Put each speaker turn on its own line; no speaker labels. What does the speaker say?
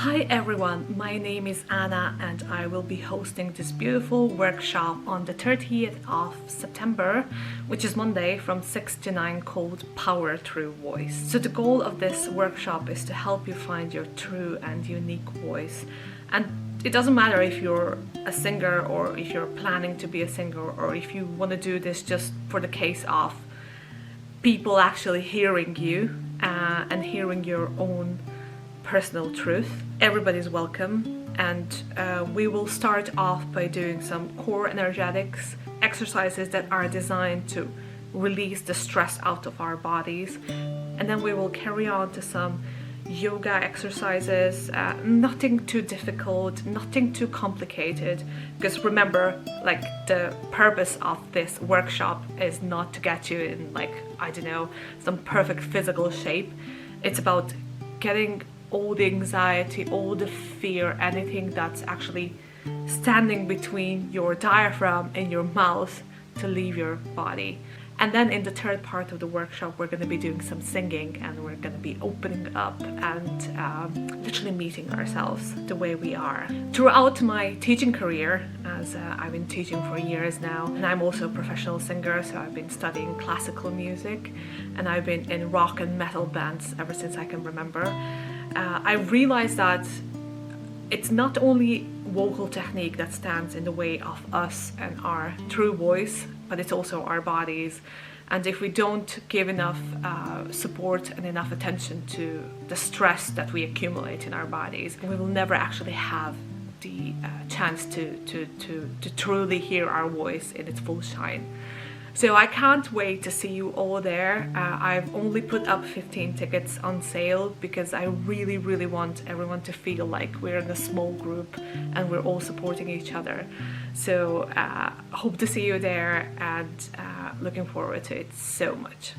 Hi everyone, my name is Anna and I will be hosting this beautiful workshop on the 30th of September, which is Monday from 6 to 9, called Power Through Voice. So the goal of this workshop is to help you find your true and unique voice. And it doesn't matter if you're a singer or if you're planning to be a singer or if you want to do this just for the case of people actually hearing you and hearing your own personal truth. Everybody's welcome, and we will start off by doing some core energetics exercises that are designed to release the stress out of our bodies, and then we will carry on to some yoga exercises, nothing too difficult, nothing too complicated, because remember, like, the purpose of this workshop is not to get you in, like, I don't know, some perfect physical shape. It's about getting all the anxiety, all the fear, anything that's actually standing between your diaphragm and your mouth to leave your body. And then in the third part of the workshop, we're going to be doing some singing, and we're going to be opening up and literally meeting ourselves the way we are. Throughout my teaching career, as I've been teaching for years now, and I'm also a professional singer, so I've been studying classical music, and I've been in rock and metal bands ever since I can remember. I realized that it's not only vocal technique that stands in the way of us and our true voice, but it's also our bodies. And if we don't give enough support and enough attention to the stress that we accumulate in our bodies, we will never actually have the chance to truly hear our voice in its full shine. So I can't wait to see you all there. I've only put up 15 tickets on sale because I really want everyone to feel like we're in a small group and we're all supporting each other. So hope to see you there, and looking forward to it so much.